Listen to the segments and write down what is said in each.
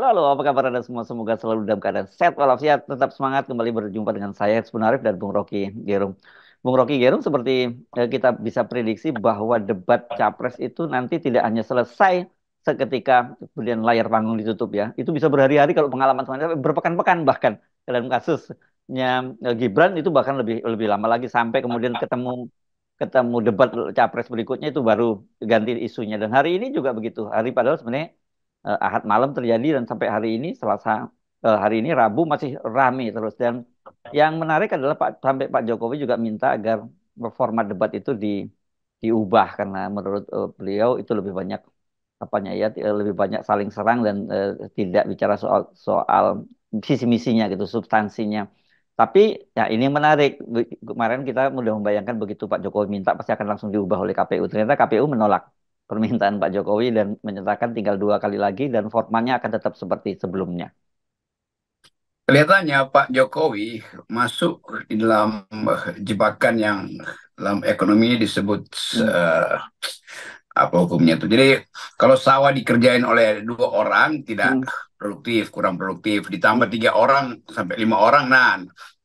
halo, apa kabar Anda semua? Semoga selalu dalam keadaan sehat walafiat, tetap semangat kembali berjumpa dengan saya, Sebenarif dan Bung Rocky Gerung. Bung Rocky Gerung, seperti kita bisa prediksi bahwa debat Capres itu nanti tidak hanya selesai seketika kemudian layar panggung ditutup ya. Itu bisa berhari-hari kalau pengalaman saya berpekan-pekan bahkan dalam kasusnya Gibran itu bahkan lebih lebih lama lagi sampai kemudian ketemu ketemu debat Capres berikutnya itu baru ganti isunya. Dan hari ini juga begitu. Hari padahal sebenarnya Ahad malam terjadi dan sampai hari ini Selasa hari ini Rabu masih rame terus. Dan yang menarik adalah sampai Pak Jokowi juga minta agar format debat itu diubah karena menurut beliau itu lebih banyak apanya ya lebih banyak saling serang dan tidak bicara soal soal visi misinya gitu, substansinya. Tapi ya ini yang menarik. Kemarin kita mudah membayangkan begitu Pak Jokowi minta pasti akan langsung diubah oleh KPU. Ternyata KPU menolak permintaan Pak Jokowi dan menyatakan tinggal 2 kali lagi dan formatnya akan tetap seperti sebelumnya. Kelihatannya Pak Jokowi masuk di dalam jebakan yang dalam ekonomi disebut Hmm, eh, apa hukumnya itu. Jadi kalau sawah dikerjain oleh 2 orang tidak hmm, produktif, kurang produktif. hmm, Ditambah 3 orang sampai 5 orang, nah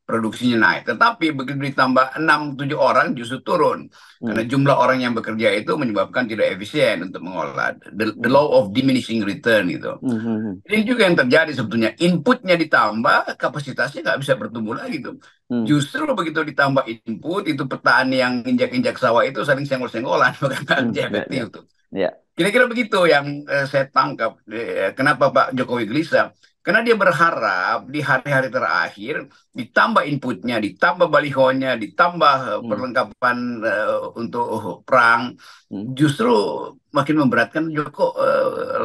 produksinya naik. Tetapi begitu ditambah 6 7 orang justru turun. Karena hmm, jumlah orang yang bekerja itu menyebabkan tidak efisien untuk mengolah. The hmm, law of diminishing return gitu. hmm, hmm, hmm, Ini juga yang terjadi sebetulnya. Inputnya ditambah, kapasitasnya nggak bisa bertumbuh lagi tuh. hmm, Justru begitu ditambah input, itu petani yang injak-injak sawah itu saling senggol-senggolan, maka hmm, dia ya, ya, efektif tuh. ya, Kira-kira begitu yang saya tangkap. Kenapa Pak Jokowi gelisah? Karena dia berharap di hari-hari terakhir ditambah inputnya, ditambah balihonya, ditambah hmm, perlengkapan untuk perang, hmm, justru makin memberatkan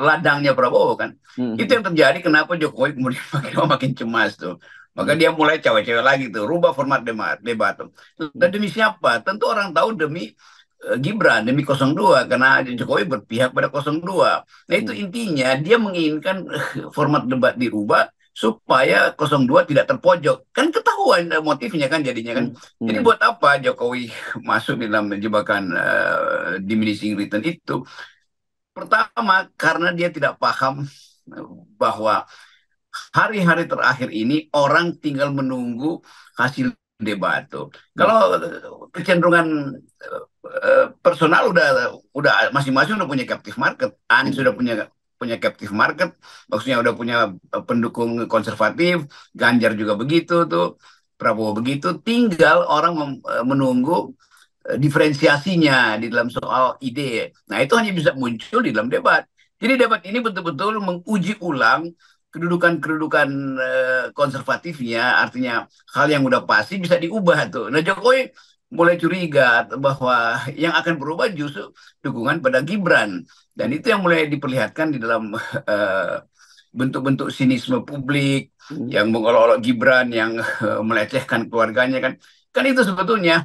ladangnya Prabowo kan. hmm, Itu hmm, yang terjadi kenapa Jokowi kemudian makin cemas tuh. Maka hmm, dia mulai cawe-cawe lagi tuh, rubah format debat. Dan hmm, demi siapa? Tentu orang tahu demi Gibran, demi 02 karena Jokowi berpihak pada 02. Nah itu hmm, intinya dia menginginkan format debat dirubah supaya 02 tidak terpojok. Kan ketahuan motifnya kan jadinya kan. hmm, Jadi hmm, buat apa Jokowi masuk di dalam jebakan diminishing return itu? Pertama, karena dia tidak paham bahwa hari-hari terakhir ini orang tinggal menunggu hasil debat tuh. hmm, Kalau kecenderungan personal udah masing-masing udah punya captive market. Anies hmm, sudah punya punya captive market, maksudnya udah punya pendukung konservatif, Ganjar juga begitu tuh, Prabowo begitu. Tinggal orang menunggu diferensiasinya di dalam soal ide. Nah, itu hanya bisa muncul di dalam debat. Jadi debat ini betul-betul menguji ulang kedudukan-kedudukan konservatifnya, artinya hal yang udah pasti bisa diubah tuh. Nah, Jokowi mulai curiga bahwa yang akan berubah justru dukungan pada Gibran. Dan hmm, itu yang mulai diperlihatkan di dalam bentuk-bentuk sinisme publik hmm, yang mengolok-olok Gibran, yang melecehkan keluarganya kan. Kan itu sebetulnya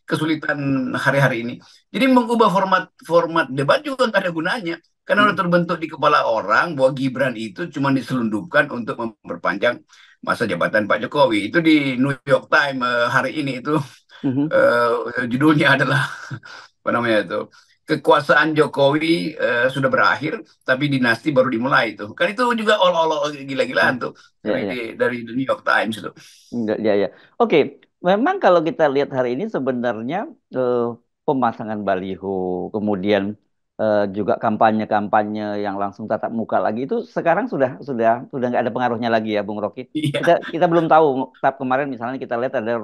kesulitan hari-hari ini. Jadi mengubah format format debat juga nggak ada gunanya. Karena udah hmm, terbentuk di kepala orang bahwa Gibran itu cuma diselundupkan untuk memperpanjang masa jabatan Pak Jokowi. Itu di New York Times hari ini itu hmm. judulnya adalah apa namanya itu, kekuasaan Jokowi sudah berakhir tapi dinasti baru dimulai itu. Kan itu juga olo-olo Hmm. gila-gilaan tuh Ya, ya. dari The New York Times itu. Enggak, ya, ya. Oke, memang kalau kita lihat hari ini sebenarnya eh, pemasangan baliho, kemudian juga kampanye-kampanye yang langsung tatap muka lagi itu sekarang sudah nggak ada pengaruhnya lagi ya, Bung Rocky. Kita Iya. kita belum tahu. Tapi kemarin misalnya kita lihat ada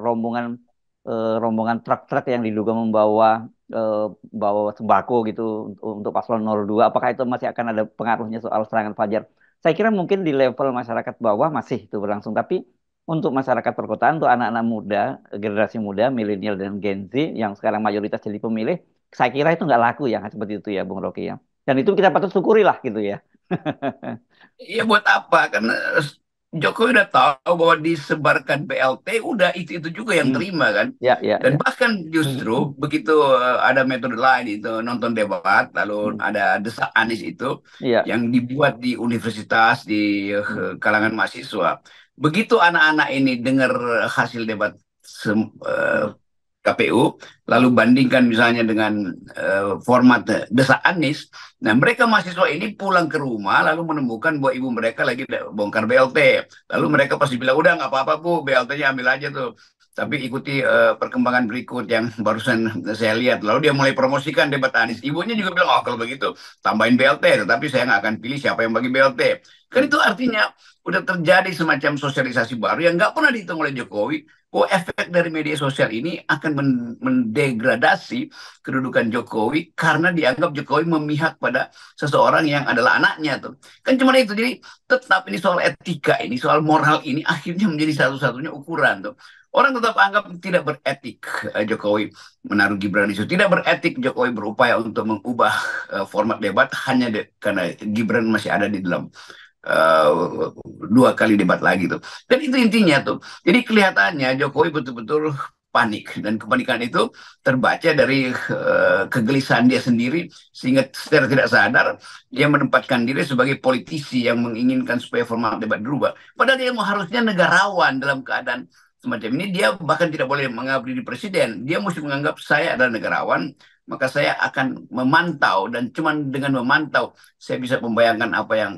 rombongan truk-truk yang diduga membawa eh, bawa sembako gitu untuk paslon 02. Apakah itu masih akan ada pengaruhnya soal serangan fajar? Saya kira mungkin di level masyarakat bawah masih itu berlangsung, tapi untuk masyarakat perkotaan, untuk anak-anak muda, generasi muda, milenial dan Gen Z yang sekarang mayoritas jadi pemilih, saya kira itu nggak laku ya seperti itu ya, Bung Rocky ya. Dan itu kita patut syukuri lah gitu ya. Iya buat apa? Karena Jokowi udah tahu bahwa disebarkan BLT, udah itu juga yang Hmm. terima kan. Ya, ya, Dan ya. bahkan justru begitu ada metode lain itu nonton debat, lalu Hmm. ada desak Anies itu Iya. yang dibuat di universitas di Hmm. kalangan mahasiswa. Begitu anak-anak ini dengar hasil debat Hmm. KPU, lalu bandingkan misalnya dengan format Desa Anies. Nah, mereka mahasiswa ini pulang ke rumah lalu menemukan bahwa ibu mereka lagi bongkar BLT. Lalu Mm-mm. mereka pasti bilang, udah nggak apa-apa Bu, BLT-nya ambil aja tuh. Tapi ikuti perkembangan berikut yang barusan saya lihat. Lalu dia mulai promosikan debat Anies. Ibunya juga bilang, oh kalau begitu tambahin BLT, tetapi saya nggak akan pilih siapa yang bagi BLT. Kan itu artinya udah terjadi semacam sosialisasi baru yang nggak pernah dihitung oleh Jokowi, bahwa efek dari media sosial ini akan mendegradasi kedudukan Jokowi karena dianggap Jokowi memihak pada seseorang yang adalah anaknya tuh. Kan cuma itu. Jadi tetap ini soal etika, ini soal moral, ini akhirnya menjadi satu-satunya ukuran tuh. Orang tetap anggap tidak beretik Jokowi menaruh Gibran itu. Tidak beretik Jokowi berupaya untuk mengubah format debat hanya karena Gibran masih ada di dalam uh, dua kali debat lagi tuh. Dan itu intinya tuh. Jadi kelihatannya Jokowi betul-betul panik, dan kepanikan itu terbaca dari kegelisahan dia sendiri, sehingga secara tidak sadar dia menempatkan diri sebagai politisi yang menginginkan supaya format debat berubah. Padahal dia harusnya negarawan dalam keadaan semacam ini. Dia bahkan tidak boleh mengabdi di presiden. Dia mesti menganggap saya adalah negarawan, maka saya akan memantau, dan cuman dengan memantau saya bisa membayangkan apa yang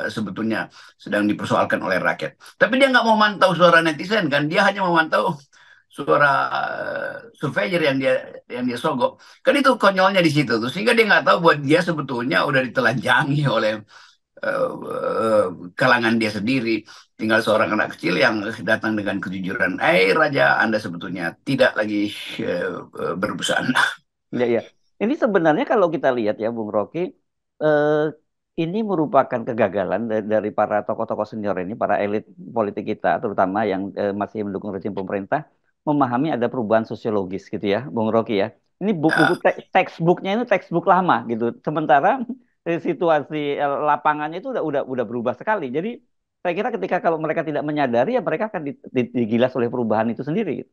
sebetulnya sedang dipersoalkan oleh rakyat. Tapi dia nggak mau mantau suara netizen kan, dia hanya memantau suara surveyor yang dia sogok. Kan itu konyolnya di situ tuh, sehingga dia nggak tahu buat dia sebetulnya udah ditelanjangi oleh uh, kalangan dia sendiri. Tinggal seorang anak kecil yang datang dengan kejujuran, Raja, Anda sebetulnya tidak lagi berbusana. Ya, ya. Ini sebenarnya kalau kita lihat ya, Bung Rocky, eh, ini merupakan kegagalan dari para tokoh-tokoh senior ini, para elit politik kita, terutama yang masih mendukung rezim pemerintah, memahami ada perubahan sosiologis gitu ya, Bung Rocky ya. Ini buku Nah, textbooknya ini textbook lama gitu. Sementara situasi lapangannya itu udah berubah sekali. Jadi saya kira ketika kalau mereka tidak menyadari ya mereka akan digilas oleh perubahan itu sendiri gitu.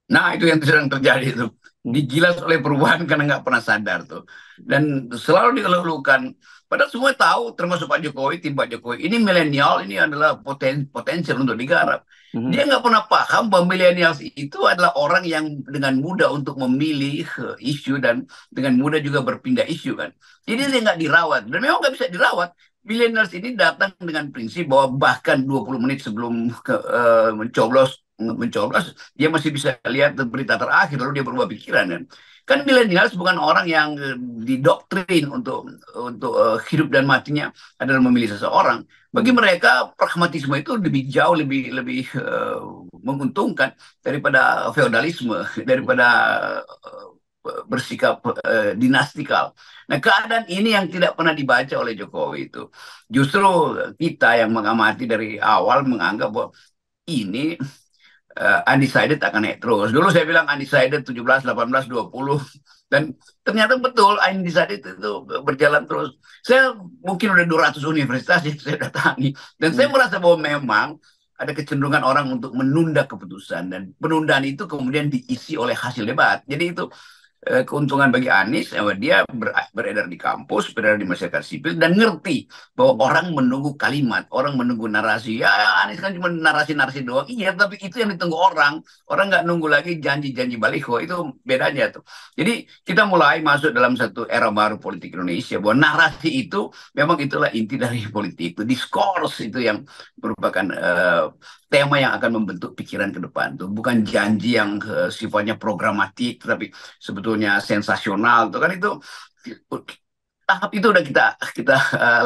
Nah, itu yang sedang terjadi itu. Hmm. Digilas oleh perubahan karena nggak pernah sadar tuh. Dan selalu dikeluhkan. Padahal semua tahu, termasuk Pak Jokowi, tim Pak Jokowi. Ini milenial, ini adalah potensial untuk digarap. Mhm. Dia nggak pernah paham bahwa milenial itu adalah orang yang dengan mudah untuk memilih isu, dan dengan mudah juga berpindah isu kan. Jadi dia nggak dirawat. Dan memang nggak bisa dirawat. Millennials ini datang dengan prinsip bahwa bahkan 20 menit sebelum mencoblos, dia masih bisa lihat berita terakhir lalu dia berubah pikiran kan milenials bukan orang yang didoktrin untuk hidup dan matinya adalah memilih seseorang. Bagi Mhm. mereka pragmatisme itu lebih jauh, lebih lebih menguntungkan daripada feodalisme, daripada uh, bersikap dinastikal. Nah, keadaan ini yang tidak pernah dibaca oleh Jokowi itu. Justru kita yang mengamati dari awal menganggap bahwa ini undecided akan naik terus. Dulu saya bilang undecided 17, 18, 20. Dan ternyata betul undecided itu berjalan terus. Saya mungkin udah 200 universitas yang saya datangi. Dan saya Mhm. merasa bahwa memang ada kecenderungan orang untuk menunda keputusan. Dan penundaan itu kemudian diisi oleh hasil debat. Jadi itu keuntungan bagi Anies, dia beredar di kampus, beredar di masyarakat sipil, dan ngerti bahwa Mhm. orang menunggu kalimat, orang menunggu narasi. Ya, Anies kan cuma narasi-narasi doang. Iya, tapi itu yang ditunggu orang. Orang nggak nunggu lagi janji-janji baliho. Itu bedanya tuh. Jadi kita mulai masuk dalam satu era baru politik Indonesia, bahwa narasi itu memang itulah inti dari politik. Itu diskurs itu yang merupakan tema yang akan membentuk pikiran ke depan tuh, bukan janji yang sifatnya programatik, tapi sebetulnya sensasional tuh kan. Itu tahap itu udah kita kita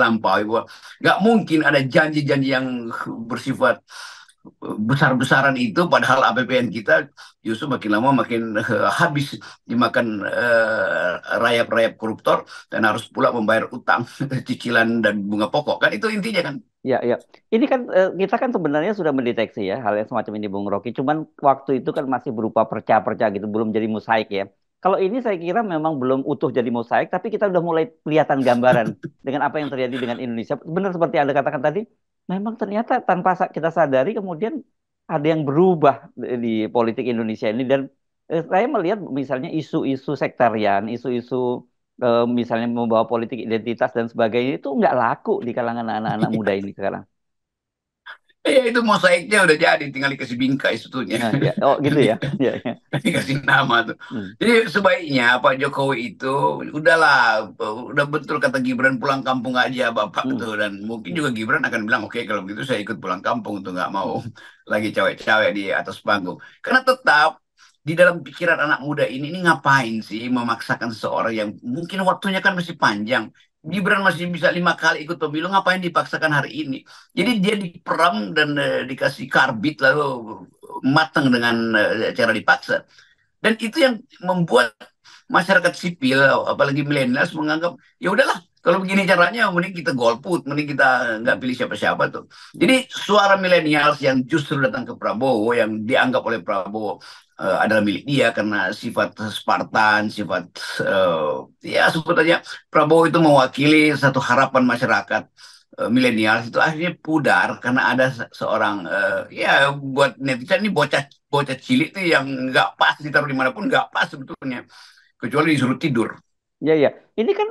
lampaui, bahwa nggak mungkin ada janji-janji yang bersifat besar-besaran itu, padahal APBN kita justru makin lama makin habis dimakan rayap-rayap koruptor, dan harus pula membayar utang, cicilan dan bunga pokok kan, itu intinya kan. Ya, ya. Ini kan kita kan sebenarnya sudah mendeteksi ya hal yang semacam ini, Bung Rocky. Cuman waktu itu kan masih berupa perca-perca gitu, belum jadi mosaik ya. Kalau ini saya kira memang belum utuh jadi mosaik, tapi kita udah mulai kelihatan gambaran dengan apa yang terjadi dengan Indonesia. Benar seperti Anda katakan tadi, memang ternyata tanpa kita sadari kemudian ada yang berubah di politik Indonesia ini. Dan saya melihat misalnya isu-isu sektarian, isu-isu misalnya membawa politik identitas dan sebagainya itu nggak laku di kalangan anak-anak muda ini sekarang. Ya itu mosaiknya udah jadi, tinggal dikasih bingkai sebetulnya. Nah, ya, oh gitu ya. Ya, ya. Dikasih nama tuh. Hmm, Jadi sebaiknya Pak Jokowi itu udahlah, udah betul kata Gibran, pulang kampung aja Bapak hmm, tuh. Dan mungkin hmm, juga Gibran akan bilang oke kalau begitu saya ikut pulang kampung tuh, nggak mau hmm, lagi cawe-cawe di atas panggung. Karena tetap di dalam pikiran anak muda ini ngapain sih memaksakan seseorang yang mungkin waktunya kan masih panjang. hmm, Gibran masih bisa 5 kali ikut pemilu, ngapain dipaksakan hari ini? Jadi hmm. dia diperam dan dikasih karbit lalu matang dengan cara dipaksa. Dan itu yang membuat masyarakat sipil, apalagi milenial, menganggap ya udahlah kalau begini caranya, mending kita golput, mending kita nggak pilih siapa-siapa tuh. Hmm. Jadi suara milenial yang justru datang ke Prabowo, yang dianggap oleh Prabowo adalah milik dia karena sifat Spartan, sifat ya sebetulnya Prabowo itu mewakili satu harapan masyarakat milenial, itu akhirnya pudar karena ada seorang ya buat netizen ini bocah bocah cilik tuh yang nggak pas ditaruh dimanapun nggak pas sebetulnya kecuali disuruh tidur. Ya, ya. Ini kan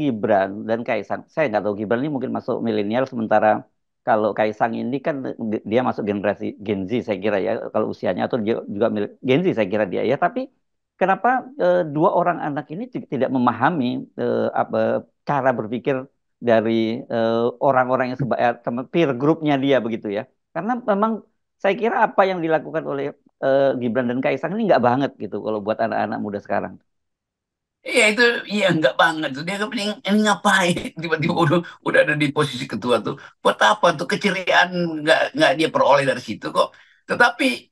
Gibran dan Kaisang. Saya nggak tahu Gibran ini mungkin masuk milenial, sementara kalau Kaisang ini kan dia masuk generasi Gen Z saya kira ya. Kalau usianya atau dia juga Gen Z saya kira dia ya. Tapi kenapa dua orang anak ini tidak memahami apa cara berpikir dari orang-orang yang peer grupnya dia begitu ya? Karena memang saya kira apa yang dilakukan oleh Gibran dan Kaisang ini nggak banget gitu kalau buat anak-anak muda sekarang. Iya itu, iya nggak banget tuh dia ini ngapain tiba-tiba Hmm. udah ada di posisi ketua tuh, buat apa tuh, keceriaan nggak dia peroleh dari situ kok. Tetapi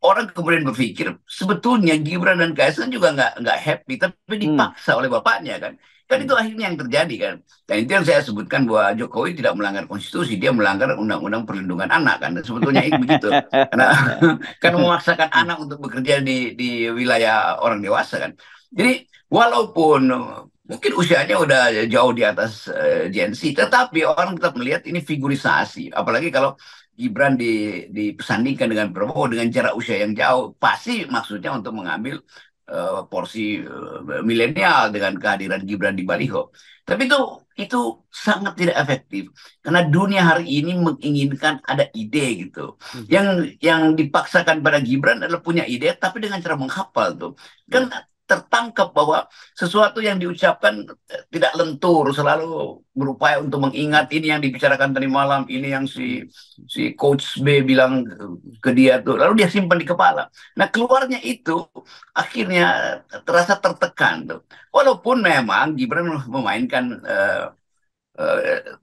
orang kemudian berpikir sebetulnya Gibran dan Kaisang juga nggak happy, tapi Hmm. dipaksa oleh bapaknya kan. Kan itu Hmm. akhirnya yang terjadi kan. Dan itu yang saya sebutkan bahwa Jokowi tidak melanggar konstitusi, dia melanggar undang-undang perlindungan anak kan. Sebetulnya itu begitu. Karena kan memaksakan anak untuk bekerja di wilayah orang dewasa kan. Jadi walaupun mungkin usianya udah jauh di atas Gen Z, tetapi orang tetap melihat ini figurisasi. Apalagi kalau Gibran disandingkan dengan Prabowo dengan jarak usia yang jauh, pasti maksudnya untuk mengambil porsi milenial dengan kehadiran Gibran di baliho. Tapi itu sangat tidak efektif karena dunia hari ini menginginkan ada ide gitu. Hmm. Yang dipaksakan pada Gibran adalah punya ide tapi dengan cara menghafal tuh. Kan Ya. tertangkap bahwa sesuatu yang diucapkan tidak lentur, selalu berupaya untuk mengingat ini yang dibicarakan tadi malam, ini yang Hmm. si si coach B bilang ke dia tuh, lalu dia simpan di kepala. Nah keluarnya itu akhirnya terasa tertekan tuh. Walaupun memang Gibran memainkan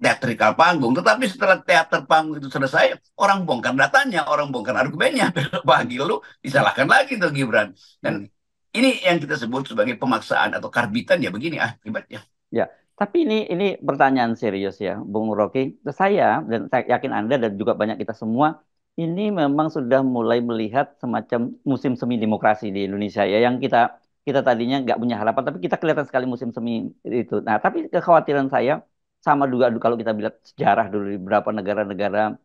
teatrikal panggung, tetapi setelah teater panggung itu selesai, orang bongkar datanya, orang bongkar argumennya, besok pagi lalu disalahkan lagi tuh Gibran. Dan Hmm. ini yang kita sebut sebagai pemaksaan atau karbitan, ya begini akibatnya. Ya, tapi ini pertanyaan serius ya, Bung Rocky. Saya dan saya yakin Anda dan juga banyak kita semua ini memang sudah mulai melihat semacam musim semi demokrasi di Indonesia ya, yang kita kita tadinya nggak punya harapan, tapi kita kelihatan sekali musim semi itu. Nah, tapi kekhawatiran saya sama juga kalau kita lihat sejarah dulu di beberapa negara-negara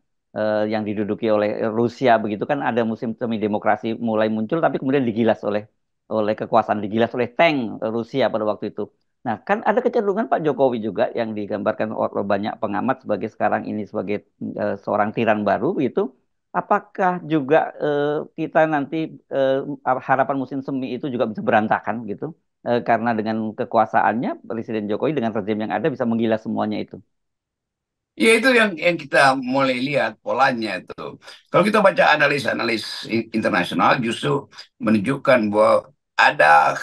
yang diduduki oleh Rusia begitu kan ada musim semi demokrasi mulai muncul, tapi kemudian digilas oleh oleh kekuasaan, digilas oleh tank Rusia pada waktu itu. Nah, kan ada kecenderungan Pak Jokowi juga yang digambarkan oleh banyak pengamat sebagai sekarang ini sebagai seorang tiran baru gitu. Apakah juga kita nanti harapan musim semi itu juga bisa berantakan gitu? Karena dengan kekuasaannya Presiden Jokowi dengan rezim yang ada bisa menggilas semuanya itu. Ya itu yang kita mulai lihat polanya itu. Kalau kita baca analis-analis internasional justru menunjukkan bahwa ada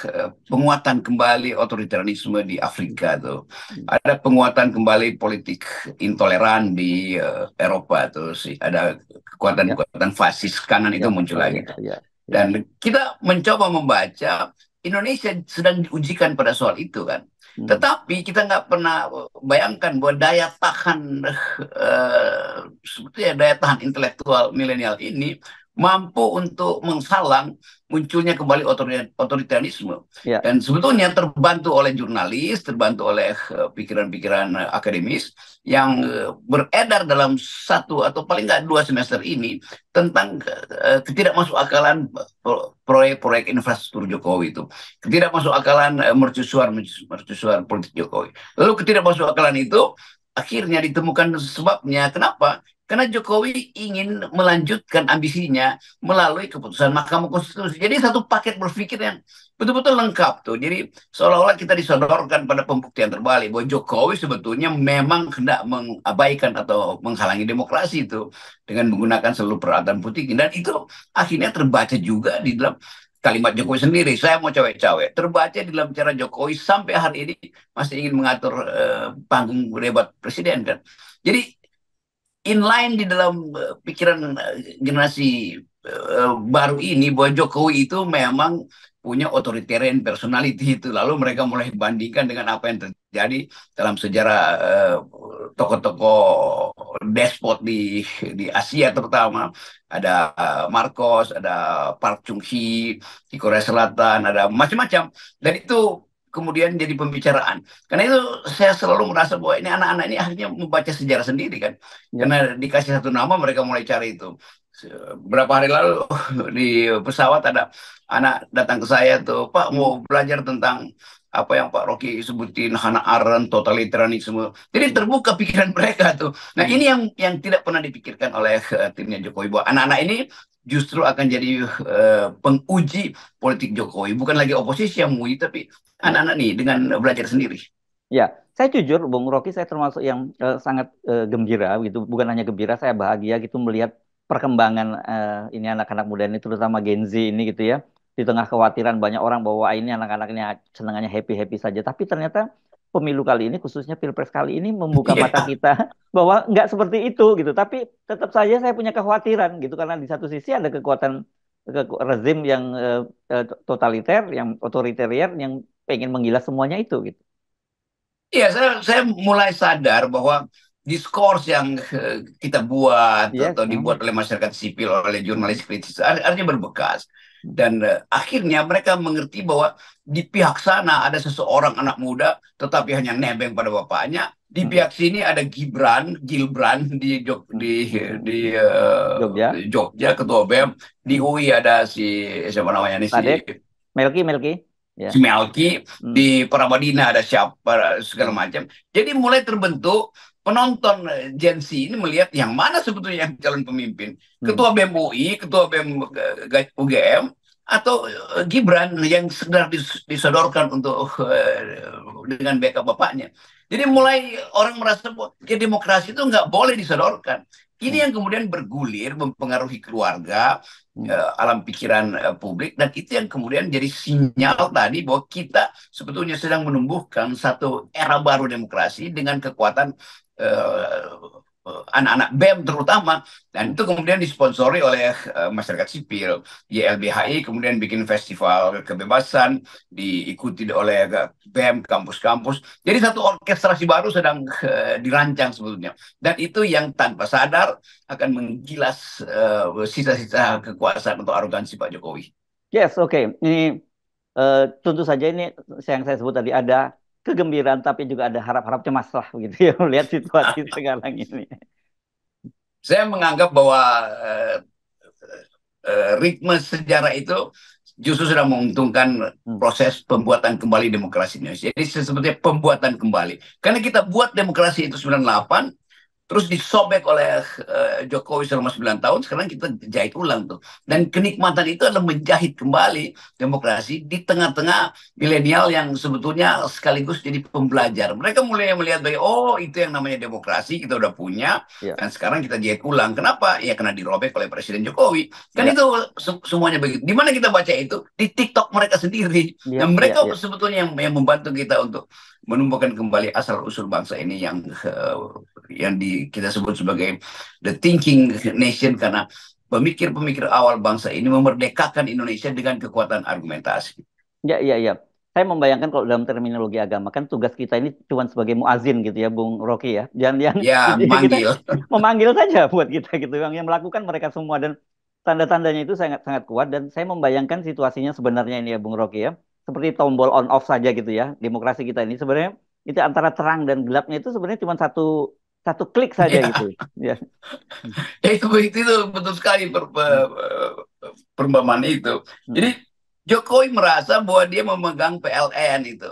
penguatan kembali otoritarianisme di Afrika tuh. Hmm. Ada penguatan kembali politik intoleran di Eropa tuh sih. Ada Ya, kekuatan-kekuatan fasis kanan itu ya, muncul oh lagi ya, tuh. ya, Dan ya. kita mencoba membaca Indonesia sedang diujikan pada soal itu kan. Hmm. Tetapi kita nggak pernah bayangkan bahwa daya tahan sebetulnya daya tahan intelektual milenial ini mampu untuk menghalang munculnya kembali otoritarianisme. Ya. Dan sebetulnya terbantu oleh jurnalis, terbantu oleh pikiran-pikiran akademis yang beredar dalam satu atau paling nggak 2 semester ini tentang ketidakmasukakalan proyek-proyek infrastruktur Jokowi itu, ketidakmasukakalan mercusuar politik Jokowi. Lalu ketidakmasukakalan itu akhirnya ditemukan sebabnya. Kenapa? Karena Jokowi ingin melanjutkan ambisinya melalui keputusan Mahkamah Konstitusi. Jadi satu paket berpikir yang betul-betul lengkap tuh. Jadi seolah-olah kita disodorkan pada pembuktian terbalik bahwa Jokowi sebetulnya memang hendak mengabaikan atau menghalangi demokrasi itu dengan menggunakan seluruh peralatan putih. Dan itu akhirnya terbaca juga di dalam kalimat Jokowi sendiri. Saya mau cawe-cawe. Terbaca di dalam cara Jokowi sampai hari ini masih ingin mengatur panggung debat presiden kan. Jadi inline di dalam pikiran generasi baru ini bahwa Jokowi itu memang punya authoritarian personality itu. Lalu mereka mulai bandingkan dengan apa yang terjadi dalam sejarah tokoh-tokoh despot di Asia terutama. Ada Marcos, ada Park Chung Hee di Korea Selatan, ada macam-macam. Dan itu kemudian jadi pembicaraan. Karena itu saya selalu merasa bahwa ini anak-anak ini akhirnya membaca sejarah sendiri kan. Ya. Karena dikasih satu nama mereka mulai cari itu. Berapa hari lalu di pesawat ada anak datang ke saya tuh, Pak mau belajar tentang apa yang Pak Rocky sebutin Hannah Arendt, totalitarianisme. Jadi terbuka pikiran mereka tuh. Nah ini yang tidak pernah dipikirkan oleh timnya Jokowi bahwa anak-anak ini justru akan jadi penguji politik Jokowi. Bukan lagi oposisi yang menguji, tapi Ya. anak-anak nih dengan belajar sendiri. Ya, saya jujur, Bung Rocky, saya termasuk yang sangat gembira gitu. Bukan hanya gembira, saya bahagia gitu melihat perkembangan ini anak-anak muda ini, terutama Gen Z ini gitu ya. Di tengah kekhawatiran banyak orang bahwa ini anak-anaknya senangannya happy-happy saja. Tapi ternyata pemilu kali ini, khususnya Pilpres kali ini, membuka mata Iya. kita bahwa nggak seperti itu gitu. Tapi tetap saja saya punya kekhawatiran gitu, karena di satu sisi ada kekuatan rezim yang totaliter, yang otoritarian, yang pengen menggilas semuanya itu gitu. Iya, saya mulai sadar bahwa diskurs yang kita buat Yes. atau dibuat oleh masyarakat sipil, oleh jurnalis kritis, artinya berbekas. Dan akhirnya mereka mengerti bahwa di pihak sana ada seseorang anak muda, tetapi hanya nebeng pada bapaknya. Di Mm, pihak sini ada Gibran mm, di Jogja. Jogja, ketua BEM. Di Mm. UI ada si siapa namanya nih si Ladek, Melki, ya. Melki, Mm, di Pramadina ada siapa segala mm, macam. Jadi mulai terbentuk penonton Gen Z ini melihat yang mana sebetulnya yang calon pemimpin. mm. Ketua BEM UI, Ketua BEM UGM, atau Gibran yang sedang disodorkan untuk dengan backup bapaknya. Jadi mulai orang merasa bahwa ya, demokrasi itu nggak boleh disodorkan. Mm, Ini yang kemudian bergulir, mempengaruhi keluarga, mm. alam pikiran publik, dan itu yang kemudian jadi sinyal tadi bahwa kita sebetulnya sedang menumbuhkan satu era baru demokrasi dengan kekuatan anak-anak BEM terutama, dan itu kemudian disponsori oleh masyarakat sipil. YLBHI kemudian bikin festival kebebasan diikuti oleh BEM kampus-kampus. Jadi satu orkestrasi baru sedang dirancang sebetulnya, dan itu yang tanpa sadar akan menggilas sisa-sisa kekuasaan atau arogansi Pak Jokowi. Yes, oke. Ini tentu saja ini yang saya sebut tadi ada kegembiraan tapi juga ada harap-harap cemas lah begitu ya melihat situasi sekarang ini. Saya menganggap bahwa ritme sejarah itu justru sudah menguntungkan Hmm, proses pembuatan kembali demokrasi Indonesia. Jadi sebetulnya pembuatan kembali. Karena kita buat demokrasi itu 98, terus disobek oleh Jokowi selama 9 tahun, sekarang kita jahit ulang tuh. Dan kenikmatan itu adalah menjahit kembali demokrasi di tengah-tengah milenial yang sebetulnya sekaligus jadi pembelajar. Mereka mulai melihat bahwa, oh itu yang namanya demokrasi, kita udah punya, ya, dan sekarang kita jahit ulang. Kenapa? Ya karena dirobek oleh Presiden Jokowi. Kan ya, itu semuanya begitu. Di mana kita baca itu? Di TikTok mereka sendiri. ya, Dan ya, mereka ya. sebetulnya yang membantu kita untuk menumbuhkan kembali asal usul bangsa ini yang kita sebut sebagai the thinking nation, karena pemikir-pemikir awal bangsa ini memerdekakan Indonesia dengan kekuatan argumentasi. Ya, ya, ya. Saya membayangkan kalau dalam terminologi agama kan tugas kita ini cuma sebagai muazin gitu ya, Bung Rocky ya. Dan yang Ya, kita memanggil. memanggil saja buat kita gitu, yang melakukan mereka semua dan tanda-tandanya itu sangat sangat kuat dan saya membayangkan situasinya sebenarnya ini ya, Bung Rocky ya. Seperti tombol on off saja gitu ya. Demokrasi kita ini sebenarnya itu antara terang dan gelapnya itu sebenarnya cuma satu satu klik saja gitu. Ya, Ya. itu betul sekali perumpamaan itu. Jadi Hmm. Jokowi merasa bahwa dia memegang PLN itu.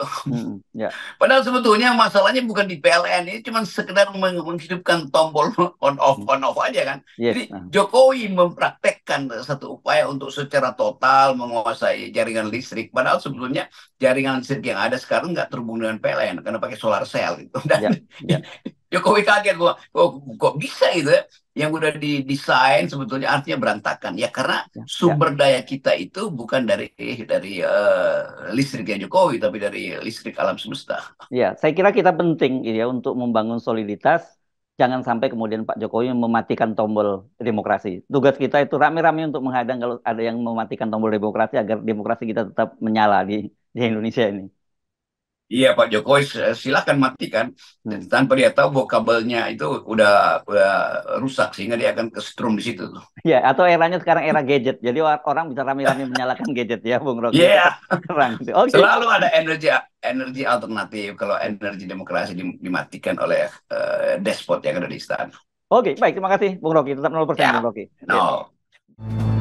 Ya, Padahal sebetulnya masalahnya bukan di PLN, ini cuma sekedar menghidupkan tombol hmm, on off aja kan. yes, Jadi Jokowi mempraktekkan satu upaya untuk secara total menguasai jaringan listrik. Padahal sebetulnya jaringan listrik yang ada sekarang nggak terhubung dengan PLN karena pakai solar cell gitu. Dan ya, ya, Jokowi kaget, kok bisa itu ya? Yang udah didesain sebetulnya artinya berantakan ya, karena ya, ya. sumber daya kita itu bukan dari listriknya Jokowi, tapi dari listrik alam semesta. Ya, saya kira kita penting gitu ya untuk membangun soliditas. Jangan sampai kemudian Pak Jokowi mematikan tombol demokrasi. Tugas kita itu rame-rame untuk menghadang kalau ada yang mematikan tombol demokrasi agar demokrasi kita tetap menyala di Indonesia ini. Iya, Pak Jokowi silakan matikan Hmm. tanpa dia tahu bahwa kabelnya itu udah rusak sehingga dia akan kesetrum di situ tuh. Ya, atau eranya sekarang era gadget. Jadi orang bisa rame-rame menyalakan gadget ya, Bung Rocky. Itu kan Iya, terang. Oke. selalu ada energi energi alternatif kalau energi demokrasi dimatikan oleh despot yang ada di istana. Oke, baik. Terima kasih, Bung Rocky. Tetap 0% Bung Ya, Rocky. Ya. no.